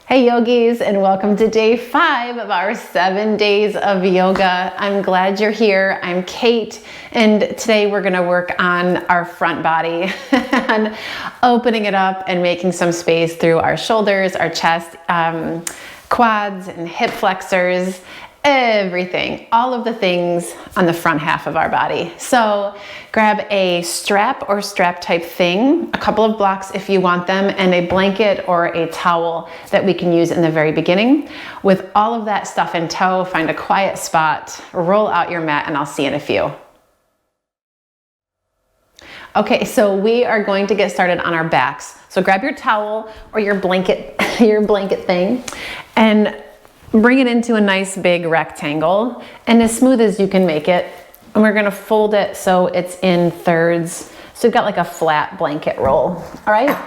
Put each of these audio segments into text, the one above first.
Hey yogis, and welcome to day 5 of our 7 days of yoga. I'm glad you're here. I'm Kate, and today we're gonna work on our front body and opening it up and making some space through our shoulders, our chest, quads and hip flexors, everything, all of the things on the front half of our body. So grab a strap or strap type thing, a couple of blocks if you want them, and a blanket or a towel that we can use in the very beginning. With all of that stuff in tow, find a quiet spot, roll out your mat, and I'll see you in a few. Okay, so we are going to get started on our backs. So grab your towel or your blanket, thing, and bring it into a nice big rectangle, and as smooth as you can make it. And we're gonna fold it so it's in thirds. So you've got like a flat blanket roll, all right?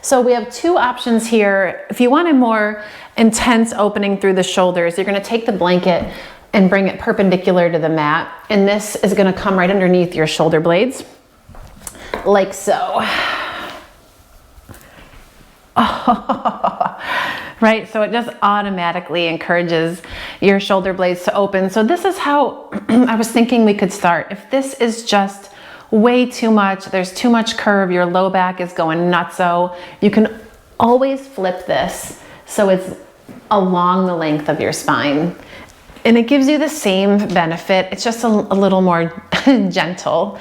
So we have two options here. If you want a more intense opening through the shoulders, you're gonna take the blanket and bring it perpendicular to the mat. And this is gonna come right underneath your shoulder blades, like so. Right, so it just automatically encourages your shoulder blades to open. So this is how I was thinking we could start. If this is just way too much, there's too much curve, your low back is going nutso, you can always flip this so it's along the length of your spine. And it gives you the same benefit. It's just a little more gentle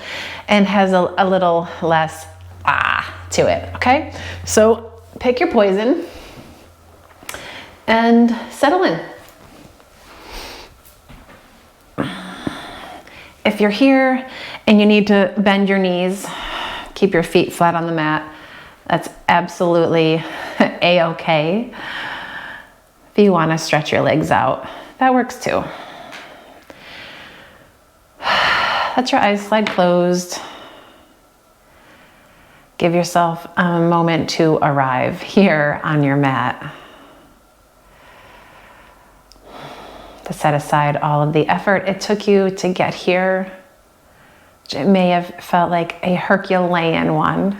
and has a little less to it, okay? So pick your poison and settle in. If you're here and you need to bend your knees, keep your feet flat on the mat, that's absolutely a-okay. If you want to stretch your legs out, that works too. Let your eyes slide closed. Give yourself a moment to arrive here on your mat. To set aside all of the effort it took you to get here. It may have felt like a Herculean one.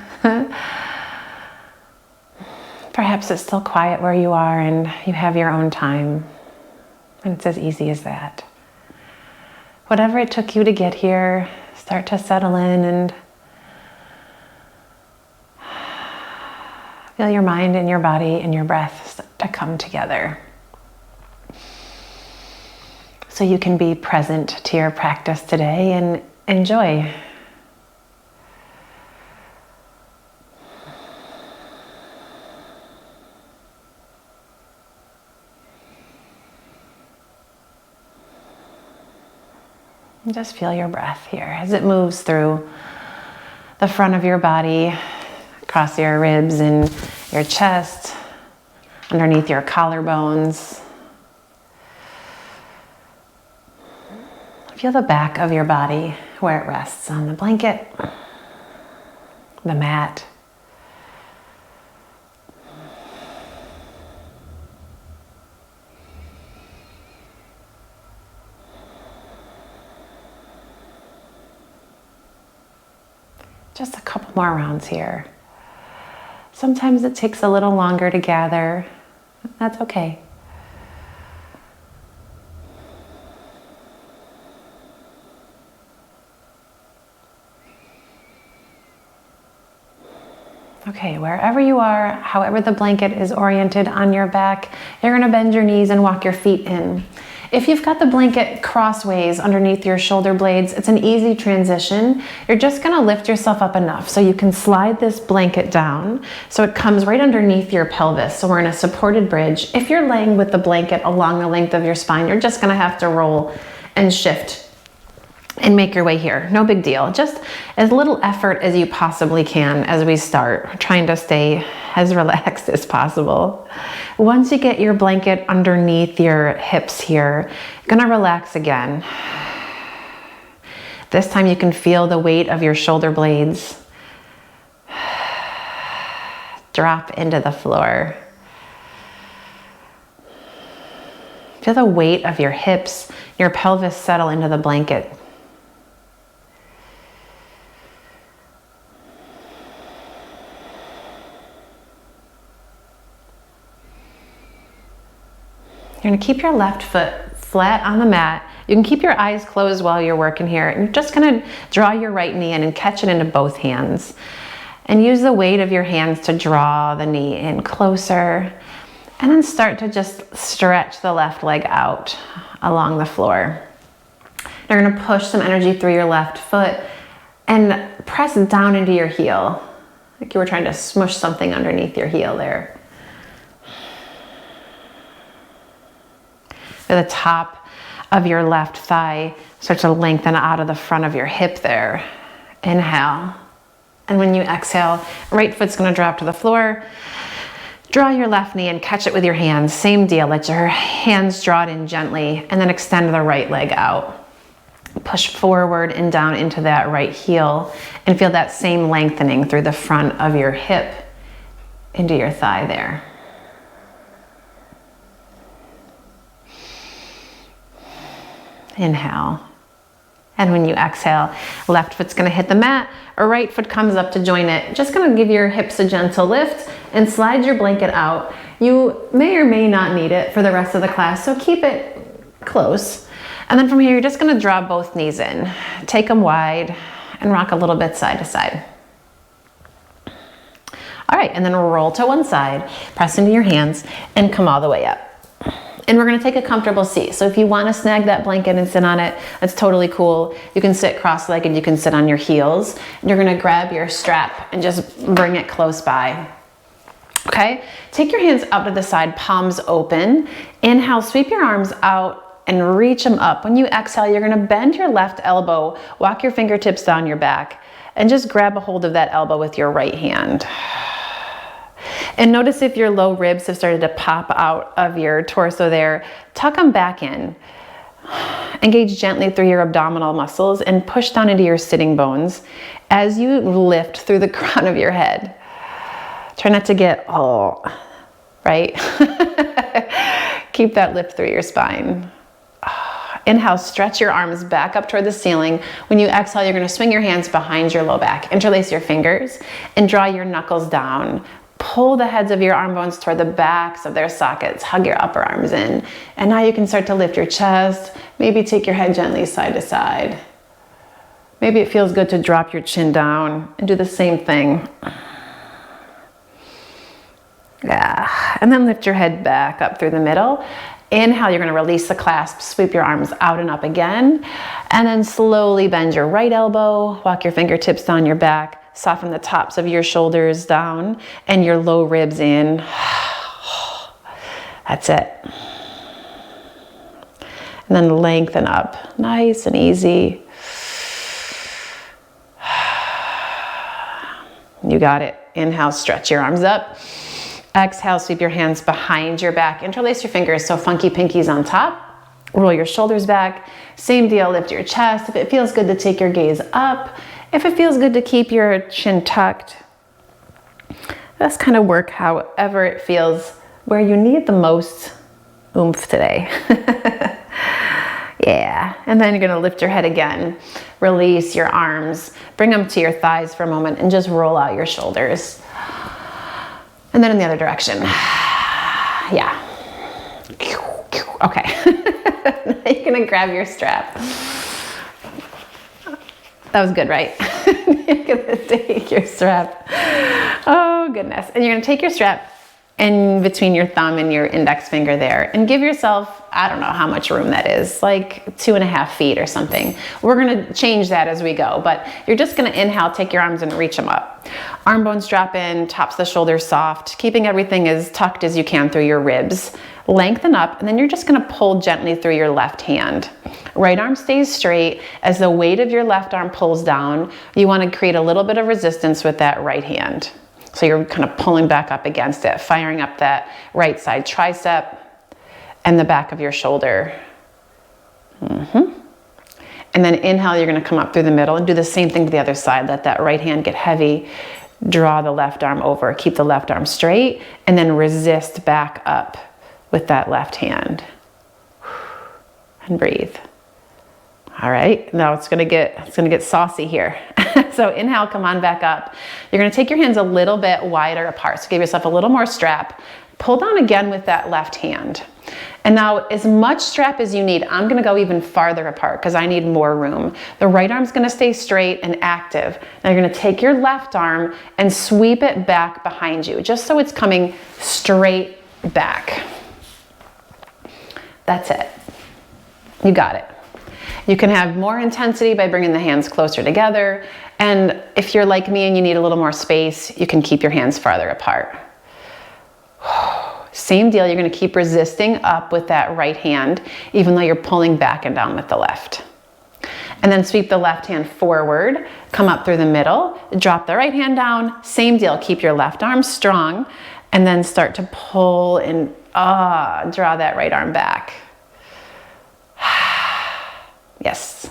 Perhaps it's still quiet where you are and you have your own time. And it's as easy as that. Whatever it took you to get here, start to settle in and feel your mind and your body and your breath start to come together. So you can be present to your practice today and enjoy. And just feel your breath here as it moves through the front of your body, across your ribs and your chest, underneath your collarbones. Feel the back of your body where it rests on the blanket, the mat. Just a couple more rounds here. Sometimes it takes a little longer to gather. That's okay. Okay, wherever you are, however the blanket is oriented on your back, you're gonna bend your knees and walk your feet in. If you've got the blanket crossways underneath your shoulder blades, it's an easy transition. You're just gonna lift yourself up enough so you can slide this blanket down so it comes right underneath your pelvis. So we're in a supported bridge. If you're laying with the blanket along the length of your spine, you're just gonna have to roll and shift and make your way here. No big deal. Just as little effort as you possibly can as we start, trying to stay as relaxed as possible. Once you get your blanket underneath your hips here, you're gonna relax again. This time you can feel the weight of your shoulder blades drop into the floor. Feel the weight of your hips, your pelvis settle into the blanket. You're gonna keep your left foot flat on the mat. You can keep your eyes closed while you're working here. And you're just gonna draw your right knee in and catch it into both hands. And use the weight of your hands to draw the knee in closer. And then start to just stretch the left leg out along the floor. You're gonna push some energy through your left foot and press down into your heel. Like you were trying to smush something underneath your heel there. The top of your left thigh start to lengthen out of the front of your hip there. Inhale. And when you exhale, right foot's gonna drop to the floor. Draw your left knee and catch it with your hands. Same deal, let your hands draw it in gently and then extend the right leg out. Push forward and down into that right heel and feel that same lengthening through the front of your hip into your thigh there. Inhale. And when you exhale, left foot's gonna hit the mat or right foot comes up to join it. Just gonna give your hips a gentle lift and slide your blanket out. You may or may not need it for the rest of the class, so keep it close. And then from here, you're just gonna draw both knees in. Take them wide and rock a little bit side to side. All right, and then roll to one side, press into your hands and come all the way up. And we're gonna take a comfortable seat. So if you wanna snag that blanket and sit on it, that's totally cool. You can sit cross-legged, you can sit on your heels. And you're gonna grab your strap and just bring it close by. Okay, take your hands out to the side, palms open. Inhale, sweep your arms out and reach them up. When you exhale, you're gonna bend your left elbow, walk your fingertips down your back, and just grab a hold of that elbow with your right hand. And notice if your low ribs have started to pop out of your torso there, tuck them back in. Engage gently through your abdominal muscles and push down into your sitting bones as you lift through the crown of your head. Try not to get all, right? Keep that lift through your spine. Inhale, stretch your arms back up toward the ceiling. When you exhale, you're gonna swing your hands behind your low back. Interlace your fingers and draw your knuckles down. Pull the heads of your arm bones toward the backs of their sockets. Hug your upper arms in. And now you can start to lift your chest. Maybe take your head gently side to side. Maybe it feels good to drop your chin down and do the same thing. Yeah, and then lift your head back up through the middle. Inhale, you're gonna release the clasp, sweep your arms out and up again, and then slowly bend your right elbow, walk your fingertips down your back, soften the tops of your shoulders down and your low ribs in. That's it. And then lengthen up, nice and easy. You got it. Inhale, stretch your arms up. Exhale, sweep your hands behind your back. Interlace your fingers so funky pinkies on top. Roll your shoulders back. Same deal, lift your chest. If it feels good to take your gaze up, if it feels good to keep your chin tucked, just kind of work however it feels, where you need the most oomph today. Yeah, and then you're gonna lift your head again. Release your arms, bring them to your thighs for a moment and just roll out your shoulders. And then in the other direction. Yeah. Okay. Now you're gonna grab your strap. That was good, right? You're gonna take your strap. Oh goodness. And you're gonna take your strap in between your thumb and your index finger there and give yourself, I don't know how much room that is, like 2.5 feet or something. We're gonna change that as we go, but you're just gonna inhale, take your arms and reach them up. Arm bones drop in, tops of the shoulders soft, keeping everything as tucked as you can through your ribs. Lengthen up, and then you're just gonna pull gently through your left hand. Right arm stays straight. As the weight of your left arm pulls down, you wanna create a little bit of resistance with that right hand. So you're kind of pulling back up against it, firing up that right side tricep and the back of your shoulder. And then inhale, you're gonna come up through the middle and do the same thing to the other side. Let that right hand get heavy. Draw the left arm over, keep the left arm straight, and then resist back up with that left hand. And breathe. All right, now it's gonna get saucy here. So inhale, come on back up. You're gonna take your hands a little bit wider apart. So give yourself a little more strap. Pull down again with that left hand. And now as much strap as you need, I'm gonna go even farther apart because I need more room. The right arm's gonna stay straight and active. Now you're gonna take your left arm and sweep it back behind you, just so it's coming straight back. That's it. You got it. You can have more intensity by bringing the hands closer together. And if you're like me and you need a little more space, you can keep your hands farther apart. Same deal, you're gonna keep resisting up with that right hand, even though you're pulling back and down with the left. And then sweep the left hand forward, come up through the middle, drop the right hand down, same deal, keep your left arm strong, and then start to pull and draw that right arm back. Yes.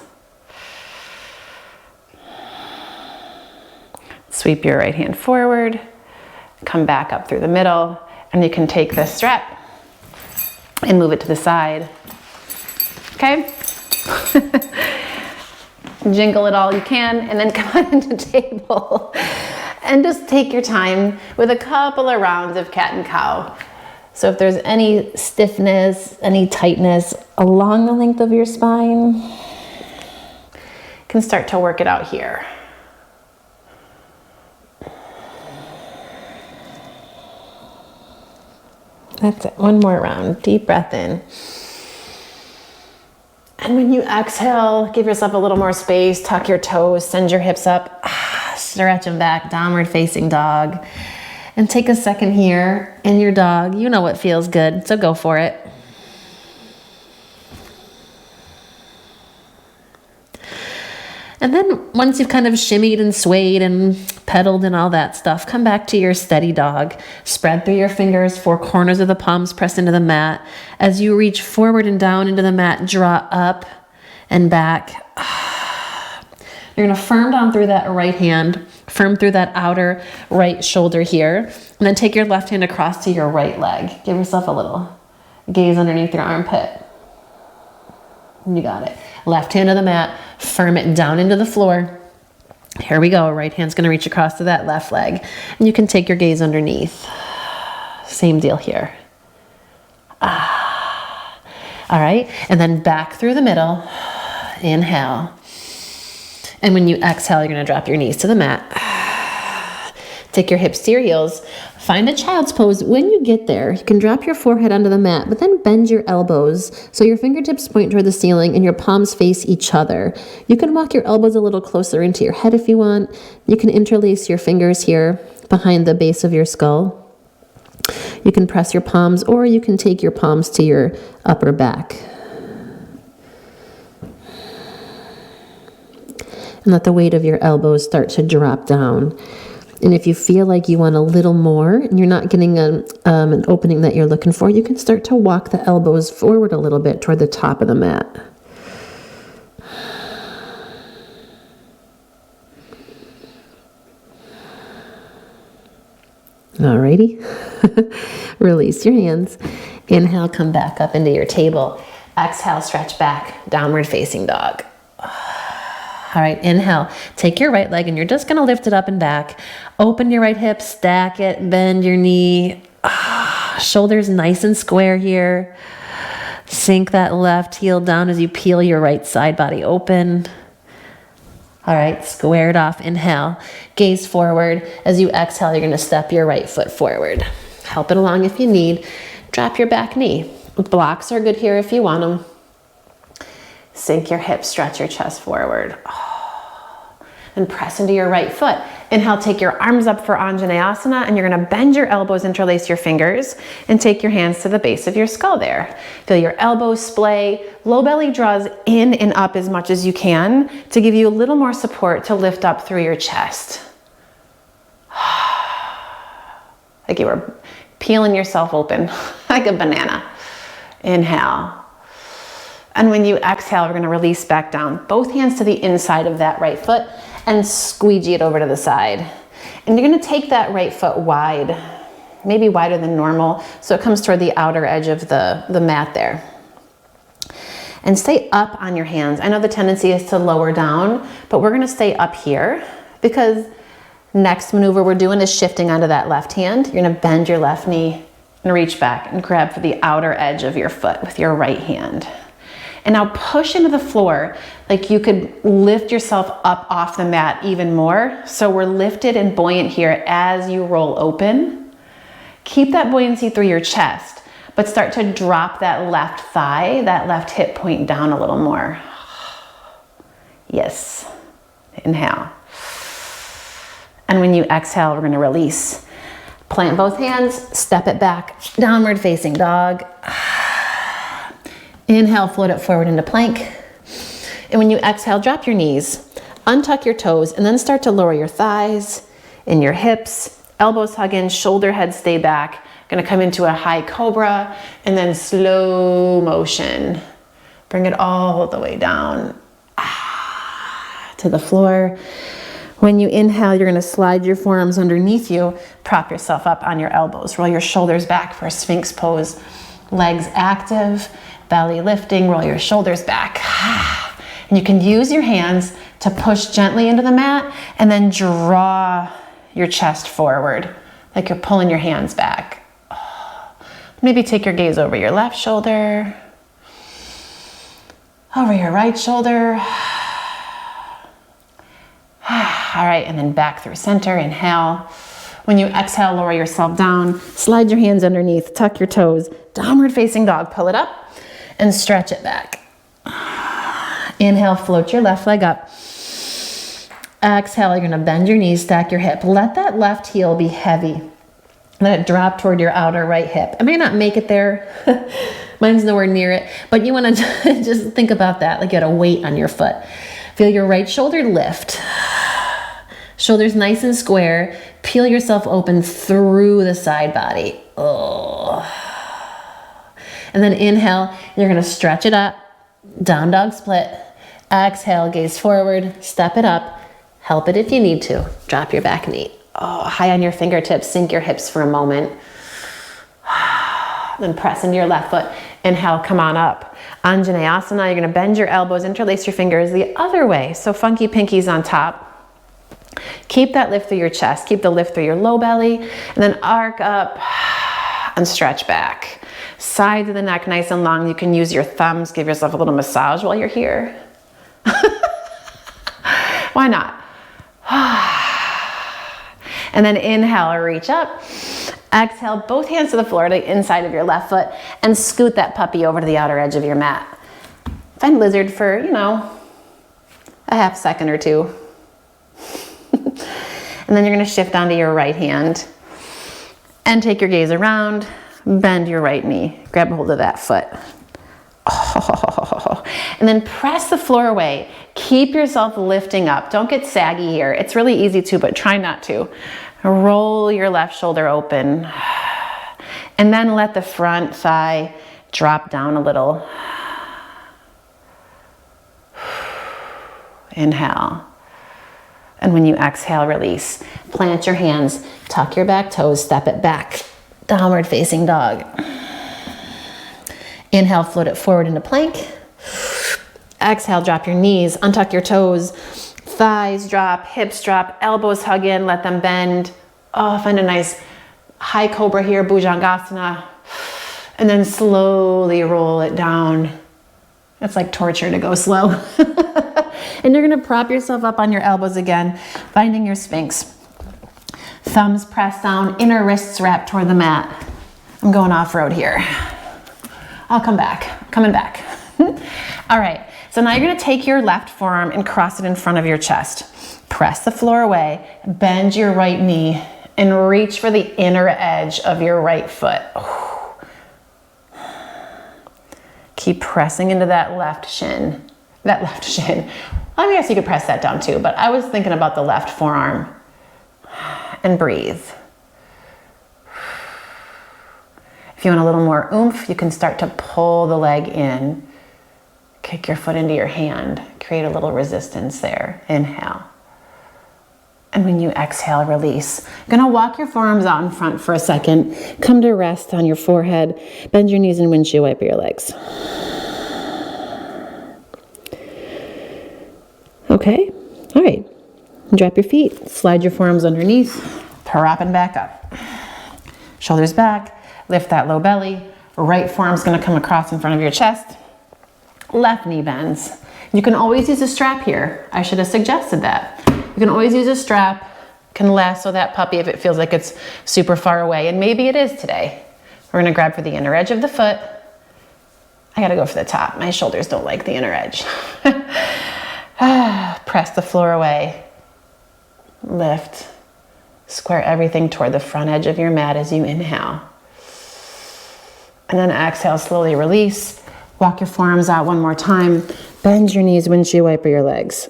Sweep your right hand forward, come back up through the middle, and you can take this strap and move it to the side. Okay? Jingle it all you can, and then come on into table. And just take your time with a couple of rounds of cat and cow. So if there's any stiffness, any tightness along the length of your spine, you can start to work it out here. That's it, one more round, deep breath in. And when you exhale, give yourself a little more space, tuck your toes, send your hips up, stretch them back, downward facing dog. And take a second here in your dog. You know what feels good, so go for it. And then once you've kind of shimmied and swayed and pedaled and all that stuff, come back to your steady dog. Spread through your fingers, four corners of the palms pressed into the mat. As you reach forward and down into the mat, draw up and back. You're gonna firm down through that right hand, firm through that outer right shoulder here, and then take your left hand across to your right leg. Give yourself a little gaze underneath your armpit. You got it. Left hand to the mat, firm it down into the floor. Here we go. Right hand's gonna reach across to that left leg. And you can take your gaze underneath. Same deal here. All right, and then back through the middle. Inhale. And when you exhale, you're gonna drop your knees to the mat. Take your hips to your heels. Find a child's pose. When you get there, you can drop your forehead onto the mat, but then bend your elbows so your fingertips point toward the ceiling and your palms face each other. You can walk your elbows a little closer into your head if you want. You can interlace your fingers here behind the base of your skull. You can press your palms, or you can take your palms to your upper back. And let the weight of your elbows start to drop down. And if you feel like you want a little more and you're not getting an opening that you're looking for, you can start to walk the elbows forward a little bit toward the top of the mat. Alrighty. Release your hands. Inhale, come back up into your table. Exhale, stretch back, downward facing dog. All right, inhale, take your right leg and you're just gonna lift it up and back. Open your right hip, stack it, bend your knee. Shoulders nice and square here. Sink that left heel down as you peel your right side body open. All right, squared off, inhale. Gaze forward. As you exhale, you're gonna step your right foot forward. Help it along if you need. Drop your back knee. Blocks are good here if you want them. Sink your hips, stretch your chest forward. And press into your right foot. Inhale, take your arms up for Anjaneyasana, and you're gonna bend your elbows, interlace your fingers, and take your hands to the base of your skull there. Feel your elbows splay. Low belly draws in and up as much as you can to give you a little more support to lift up through your chest. Like you were peeling yourself open like a banana. Inhale. And when you exhale, we're gonna release back down. Both hands to the inside of that right foot and squeegee it over to the side. And you're gonna take that right foot wide, maybe wider than normal, so it comes toward the outer edge of the mat there. And stay up on your hands. I know the tendency is to lower down, but we're gonna stay up here because next maneuver we're doing is shifting onto that left hand. You're gonna bend your left knee and reach back and grab for the outer edge of your foot with your right hand. And now push into the floor like you could lift yourself up off the mat even more. So we're lifted and buoyant here as you roll open. Keep that buoyancy through your chest, but start to drop that left thigh, that left hip point down a little more. Yes. Inhale. And when you exhale, we're going to release. Plant both hands, step it back, downward facing dog. Inhale, float it forward into plank. And when you exhale, drop your knees, untuck your toes, and then start to lower your thighs and your hips. Elbows hug in, shoulder head stay back. Gonna come into a high cobra, and then slow motion. Bring it all the way down to the floor. When you inhale, you're gonna slide your forearms underneath you, prop yourself up on your elbows, roll your shoulders back for a Sphinx pose. Legs active, belly lifting, roll your shoulders back. And you can use your hands to push gently into the mat and then draw your chest forward, like you're pulling your hands back. Maybe take your gaze over your left shoulder, over your right shoulder. All right, and then back through center, inhale. When you exhale, lower yourself down, slide your hands underneath, tuck your toes, downward facing dog, pull it up and stretch it back. Inhale, float your left leg up. Exhale, you're gonna bend your knees, stack your hip. Let that left heel be heavy. Let it drop toward your outer right hip. I may not make it there. Mine's nowhere near it, but you wanna just think about that, like you got a weight on your foot. Feel your right shoulder lift. Shoulders nice and square. Peel yourself open through the side body. Oh. And then inhale, you're gonna stretch it up. Down dog split. Exhale, gaze forward, step it up. Help it if you need to. Drop your back knee. Oh, high on your fingertips, sink your hips for a moment. Then press into your left foot. Inhale, come on up. Anjaneyasana, you're gonna bend your elbows, interlace your fingers the other way. So funky pinkies on top. Keep that lift through your chest. Keep the lift through your low belly. And then arc up and stretch back. Sides of the neck nice and long. You can use your thumbs. Give yourself a little massage while you're here. Why not? And then inhale or reach up. Exhale, both hands to the floor, to the inside of your left foot, and scoot that puppy over to the outer edge of your mat. Find lizard for, a half second or two. And then you're gonna shift onto your right hand and take your gaze around, bend your right knee, grab a hold of that foot. Oh. And then press the floor away. Keep yourself lifting up. Don't get saggy here. It's really easy to, but try not to. Roll your left shoulder open. And then let the front thigh drop down a little. Inhale. And when you exhale, release. Plant your hands, tuck your back toes, step it back. Downward facing dog. Inhale, float it forward into plank. Exhale, drop your knees, untuck your toes. Thighs drop, hips drop, elbows hug in, let them bend. Oh, find a nice high cobra here, Bhujangasana. And then slowly roll it down. It's like torture to go slow. And you're gonna prop yourself up on your elbows again, finding your Sphinx. Thumbs press down, inner wrists wrap toward the mat. I'm going off-road here. I'll come back, coming back. All right, so now you're gonna take your left forearm and cross it in front of your chest. Press the floor away, bend your right knee, and reach for the inner edge of your right foot. Keep pressing into that left shin. I guess you could press that down too, but I was thinking about the left forearm. And breathe. If you want a little more oomph, you can start to pull the leg in. Kick your foot into your hand. Create a little resistance there. Inhale. And when you exhale, release. You're gonna walk your forearms out in front for a second. Come to rest on your forehead. Bend your knees and windshield wiper your legs. Okay, all right. Drop your feet, slide your forearms underneath, propping back up. Shoulders back, lift that low belly. Right forearm's gonna come across in front of your chest. Left knee bends. You can always use a strap here. I should have suggested that. You can always use a strap, can lasso that puppy if it feels like it's super far away, and maybe it is today. We're gonna grab for the inner edge of the foot. I gotta go for the top. My shoulders don't like the inner edge. Press the floor away. Lift. Square everything toward the front edge of your mat as you inhale. And then exhale, slowly release. Walk your forearms out one more time. Bend your knees, windshield wiper your legs.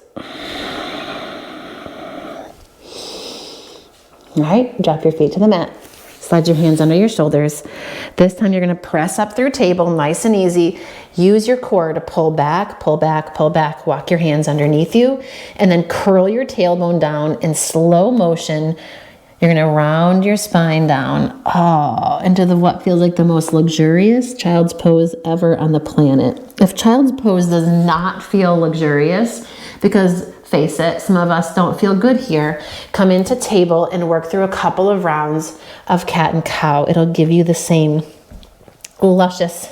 All right, drop your feet to the mat. Slide your hands under your shoulders. This time you're gonna press up through table, nice and easy. Use your core to pull back, pull back, pull back. Walk your hands underneath you, and then curl your tailbone down in slow motion. You're gonna round your spine down, into what feels like the most luxurious child's pose ever on the planet. If child's pose does not feel luxurious, because face it, some of us don't feel good here, come into table and work through a couple of rounds of cat and cow. It'll give you the same luscious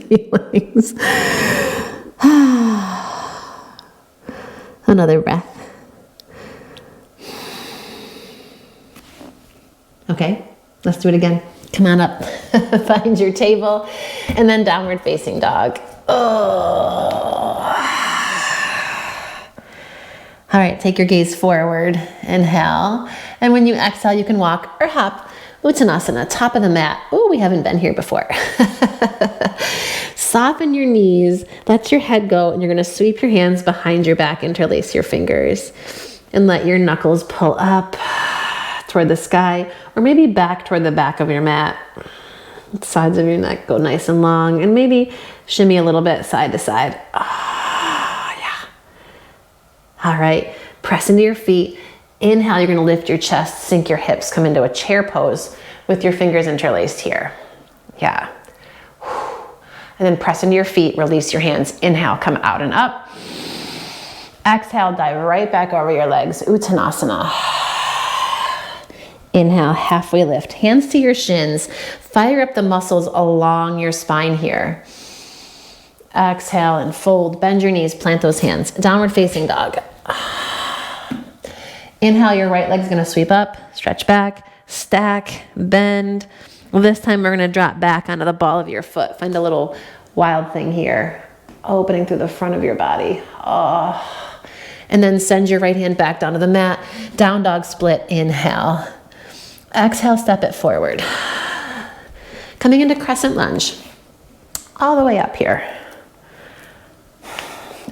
feelings. Another breath. Okay, let's do it again. Come on up, find your table, and then downward facing dog. All right, take your gaze forward, inhale. And when you exhale, you can walk or hop, Uttanasana, top of the mat. Oh, we haven't been here before. Soften your knees, let your head go, and you're gonna sweep your hands behind your back, interlace your fingers, and let your knuckles pull up toward the sky, or maybe back toward the back of your mat. Sides of your neck go nice and long, and maybe shimmy a little bit side to side. All right, press into your feet. Inhale, you're gonna lift your chest, sink your hips, come into a chair pose with your fingers interlaced here. Yeah. And then press into your feet, release your hands. Inhale, come out and up. Exhale, dive right back over your legs, Uttanasana. Inhale, halfway lift, hands to your shins. Fire up the muscles along your spine here. Exhale and fold, bend your knees, plant those hands. Downward facing dog. Inhale, your right leg's gonna sweep up, stretch back, stack, bend. This time we're gonna drop back onto the ball of your foot. Find a little wild thing here, opening through the front of your body. And then send your right hand back down to the mat. Down dog split, inhale. Exhale, step it forward. Coming into crescent lunge, all the way up here.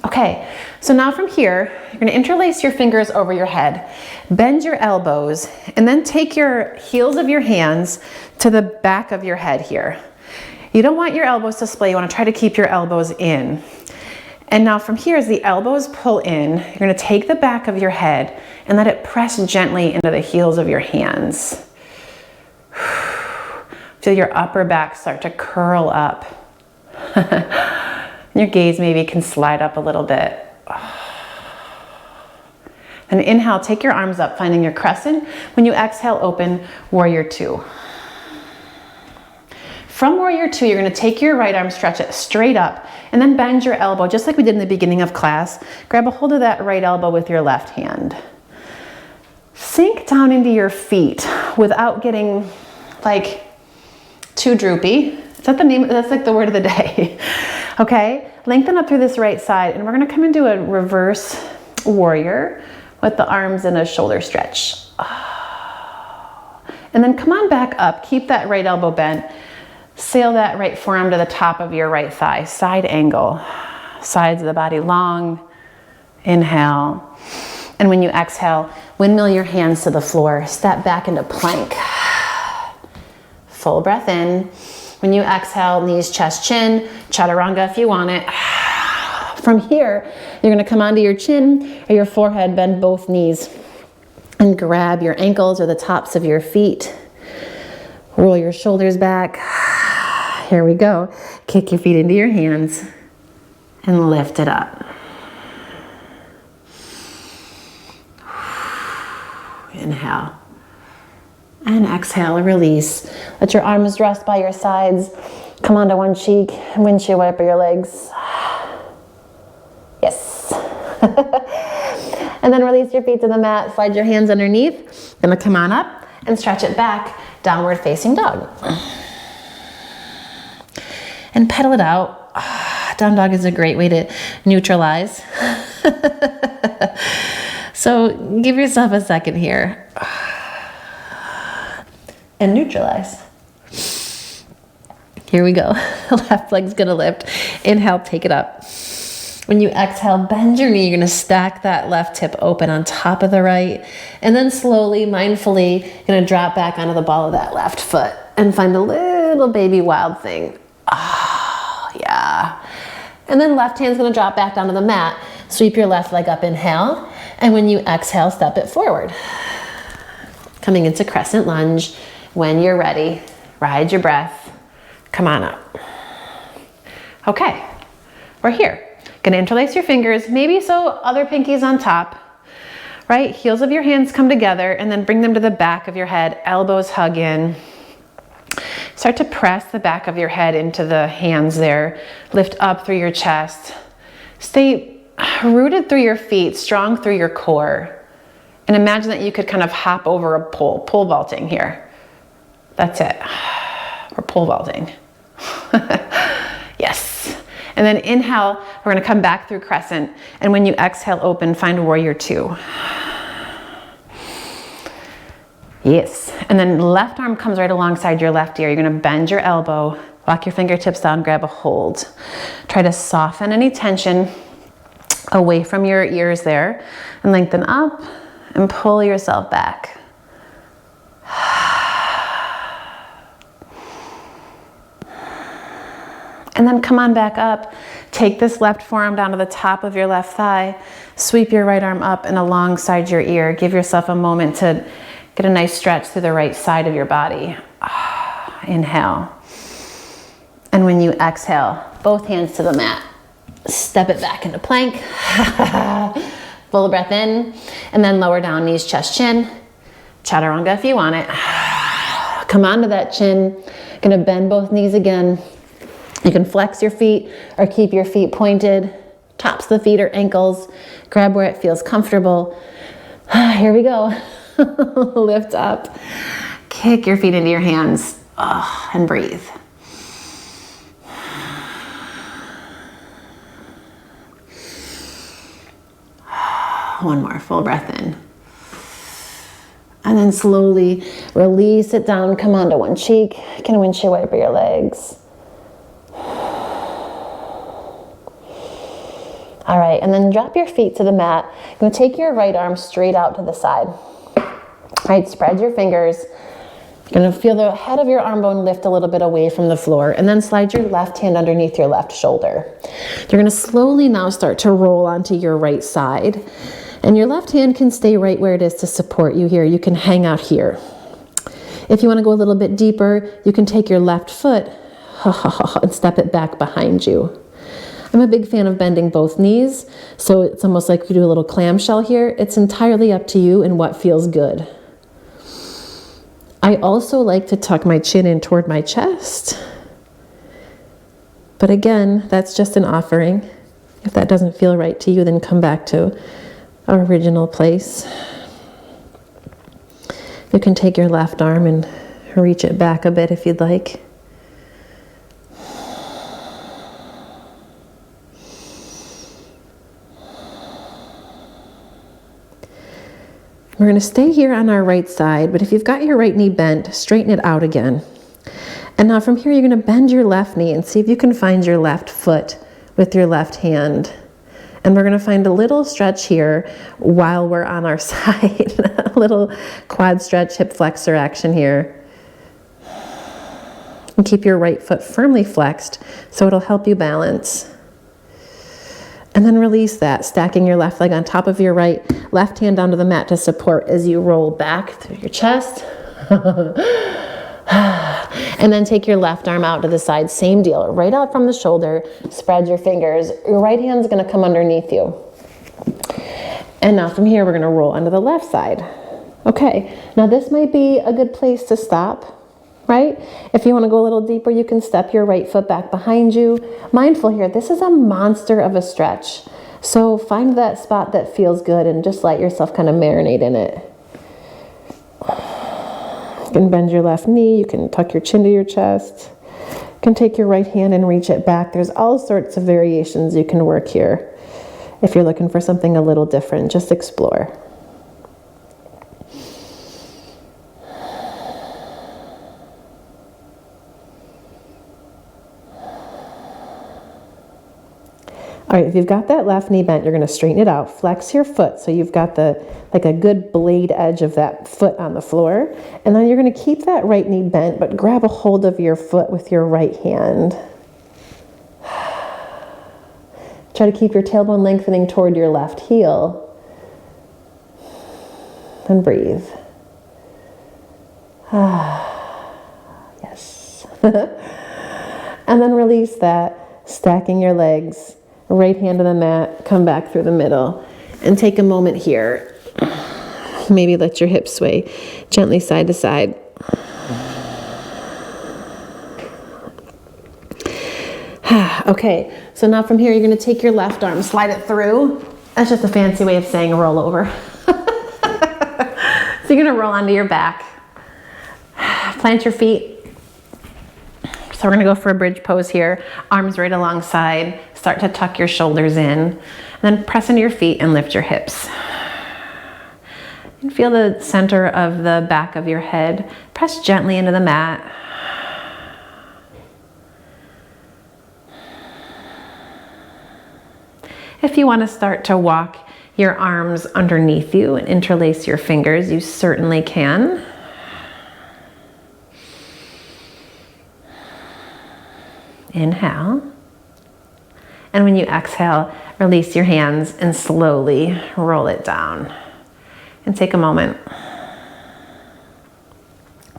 Okay, so now from here, you're gonna interlace your fingers over your head, bend your elbows, and then take your heels of your hands to the back of your head here. You don't want your elbows to splay, you wanna try to keep your elbows in. And now from here, as the elbows pull in, you're gonna take the back of your head and let it press gently into the heels of your hands. Feel your upper back start to curl up. Your gaze maybe can slide up a little bit. And inhale, take your arms up, finding your crescent. When you exhale, open warrior two. From warrior two, you're gonna take your right arm, stretch it straight up, and then bend your elbow, just like we did in the beginning of class. Grab a hold of that right elbow with your left hand. Sink down into your feet without getting like too droopy. Is that the name? That's like the word of the day. Okay, lengthen up through this right side, and we're gonna come into a reverse warrior with the arms in a shoulder stretch. And then come on back up, keep that right elbow bent, sail that right forearm to the top of your right thigh, side angle, sides of the body long, inhale. And when you exhale, windmill your hands to the floor, step back into plank. Full breath in. When you exhale, knees, chest, chin, chaturanga if you want it. From here, you're gonna come onto your chin or your forehead, bend both knees, and grab your ankles or the tops of your feet. Roll your shoulders back. Here we go. Kick your feet into your hands and lift it up. Inhale. and exhale, release. Let your arms rest by your sides. Come onto one cheek, windshield wiper your legs. Yes. And then release your feet to the mat, slide your hands underneath. Gonna come on up and stretch it back, downward facing dog. And pedal it out. Down dog is a great way to neutralize. So give yourself a second here. And neutralize. Here we go. Left leg's gonna lift. Inhale, take it up. When you exhale, bend your knee. You're gonna stack that left hip open on top of the right. And then slowly, mindfully, you're gonna drop back onto the ball of that left foot and find a little baby wild thing. Oh, yeah. And then left hand's gonna drop back down to the mat. Sweep your left leg up, inhale. And when you exhale, step it forward. Coming into crescent lunge. When you're ready, ride your breath. Come on up. Okay, we're here. Gonna interlace your fingers, maybe so other pinkies on top, right? Heels of your hands come together and then bring them to the back of your head, elbows hug in. Start to press the back of your head into the hands there. Lift up through your chest. Stay rooted through your feet, strong through your core. And imagine that you could kind of hop over a pole vaulting here. That's it. We're pole vaulting. Yes. And then inhale, we're gonna come back through crescent. And when you exhale, open, find warrior two. Yes. And then left arm comes right alongside your left ear. You're gonna bend your elbow, walk your fingertips down, grab a hold. Try to soften any tension away from your ears there and lengthen up and pull yourself back. And then come on back up. Take this left forearm down to the top of your left thigh. Sweep your right arm up and alongside your ear. Give yourself a moment to get a nice stretch through the right side of your body. Inhale. And when you exhale, both hands to the mat. Step it back into plank. Full breath in. And then lower down, knees, chest, chin. Chaturanga if you want it. Come onto that chin. Gonna bend both knees again. You can flex your feet or keep your feet pointed, tops of the feet or ankles. Grab where it feels comfortable. Here we go. Lift up. Kick your feet into your hands and breathe. One more, full breath in. And then slowly release it down. Come onto one cheek. You can windshield wiper your legs. All right, and then drop your feet to the mat. You're gonna take your right arm straight out to the side. All right, spread your fingers. You're gonna feel the head of your arm bone lift a little bit away from the floor, and then slide your left hand underneath your left shoulder. You're gonna slowly now start to roll onto your right side, and your left hand can stay right where it is to support you here. You can hang out here. If you wanna go a little bit deeper, you can take your left foot and step it back behind you. I'm a big fan of bending both knees, so it's almost like you do a little clamshell here. It's entirely up to you and what feels good. I also like to tuck my chin in toward my chest. But again, that's just an offering. If that doesn't feel right to you, then come back to our original place. You can take your left arm and reach it back a bit if you'd like. We're going to stay here on our right side, but if you've got your right knee bent, straighten it out again. And now from here, you're going to bend your left knee and see if you can find your left foot with your left hand. And we're going to find a little stretch here while we're on our side. A little quad stretch, hip flexor action here. And keep your right foot firmly flexed so it'll help you balance. And then release that, stacking your left leg on top of your right, left hand onto the mat to support as you roll back through your chest. And then take your left arm out to the side, same deal, right out from the shoulder, spread your fingers. Your right hand's gonna come underneath you. And now from here, we're gonna roll onto the left side. Okay, now this might be a good place to stop, right? If you want to go a little deeper, you can step your right foot back behind you. Mindful here, this is a monster of a stretch. So find that spot that feels good and just let yourself kind of marinate in it. You can bend your left knee, you can tuck your chin to your chest. You can take your right hand and reach it back. There's all sorts of variations you can work here. If you're looking for something a little different, just explore. All right, if you've got that left knee bent, you're going to straighten it out. Flex your foot so you've got like a good blade edge of that foot on the floor. And then you're going to keep that right knee bent, but grab a hold of your foot with your right hand. Try to keep your tailbone lengthening toward your left heel. And breathe. Yes. And then release that, stacking your legs. Right hand to the mat, come back through the middle, and take a moment here. Maybe let your hips sway gently side to side. Okay, so now from here, you're going to take your left arm, slide it through. That's just a fancy way of saying roll over. So you're going to roll onto your back. Plant your feet. So we're going to go for a bridge pose here. Arms right alongside. Start to tuck your shoulders in. And then press into your feet and lift your hips. And feel the center of the back of your head. Press gently into the mat. If you want to start to walk your arms underneath you and interlace your fingers, you certainly can. Inhale. And when you exhale, release your hands and slowly roll it down. And take a moment.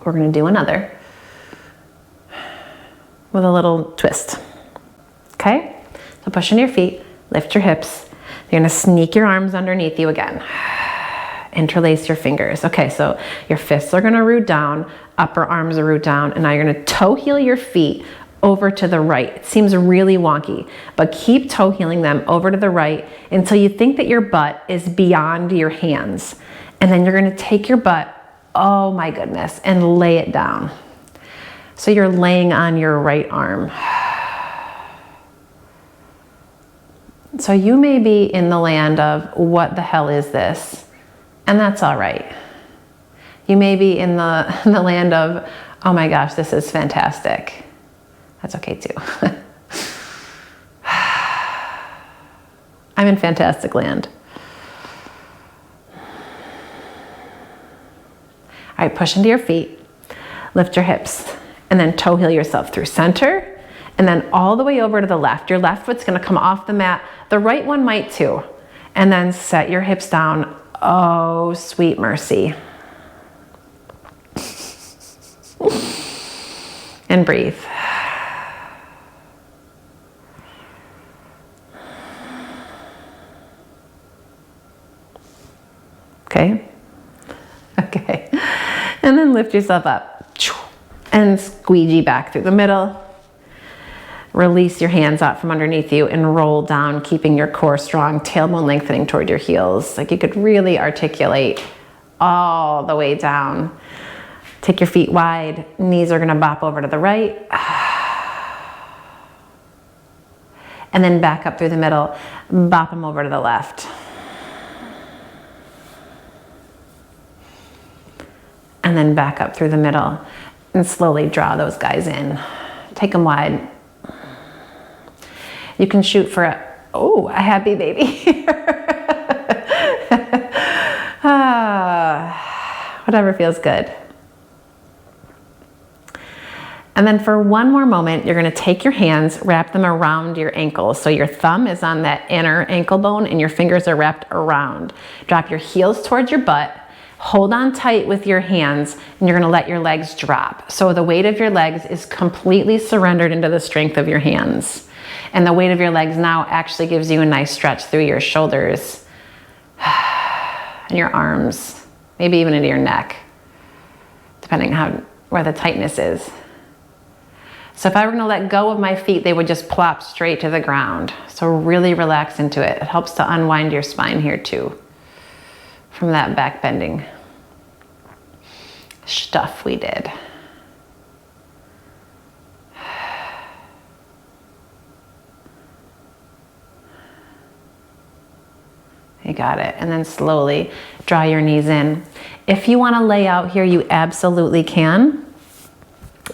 We're going to do another with a little twist. Okay? So push into your feet, lift your hips. You're going to sneak your arms underneath you again. Interlace your fingers. Okay, so your fists are going to root down, upper arms are root down, and now you're going to toe heel your feet over to the right. It seems really wonky, but keep toe heeling them over to the right until you think that your butt is beyond your hands. And then you're going to take your butt, oh my goodness, and lay it down. So you're laying on your right arm. So you may be in the land of, what the hell is this? And that's all right. You may be in the land of, oh my gosh, this is fantastic. That's okay too. I'm in fantastic land. All right, push into your feet, lift your hips, and then toe heel yourself through center, and then all the way over to the left. Your left foot's gonna come off the mat. The right one might too. And then set your hips down. Oh, sweet mercy. And breathe. Okay? Okay. And then lift yourself up and squeegee back through the middle. Release your hands out from underneath you and roll down, keeping your core strong, tailbone lengthening toward your heels. Like you could really articulate all the way down. Take your feet wide, knees are gonna bop over to the right. And then back up through the middle, bop them over to the left. And then back up through the middle and slowly draw those guys in. Take them wide. You can shoot for a happy baby. Whatever feels good. And then for one more moment, you're gonna take your hands, wrap them around your ankles. So your thumb is on that inner ankle bone and your fingers are wrapped around. Drop your heels towards your butt. Hold on tight with your hands and you're gonna let your legs drop. So the weight of your legs is completely surrendered into the strength of your hands. And the weight of your legs now actually gives you a nice stretch through your shoulders and your arms maybe even into your neck, depending where the tightness is. So if I were gonna let go of my feet, they would just plop straight to the ground. So really relax into it. It helps to unwind your spine here too, from that back bending stuff we did. You got it. And then slowly draw your knees in. If you want to lay out here, you absolutely can.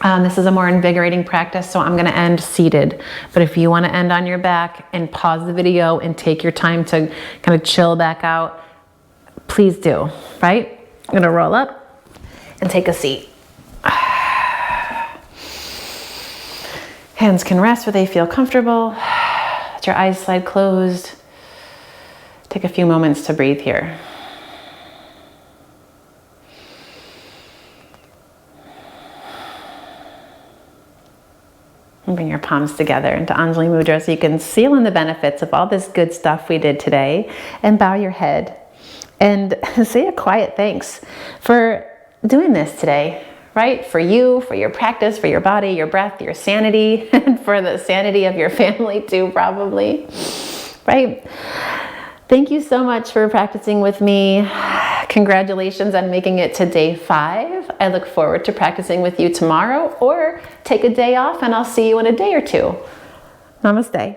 This is a more invigorating practice, so I'm going to end seated. But if you want to end on your back and pause the video and take your time to kind of chill back out, please do, right? I'm going to roll up and take a seat. Hands can rest where they feel comfortable. Let your eyes slide closed. Take a few moments to breathe here. And bring your palms together into Anjali Mudra so you can seal in the benefits of all this good stuff we did today, and bow your head and say a quiet thanks for doing this today, right? For you, for your practice, for your body, your breath, your sanity, and for the sanity of your family too, probably, right? Thank you so much for practicing with me. Congratulations on making it to day 5. I look forward to practicing with you tomorrow, or take a day off and I'll see you in a day or two. Namaste.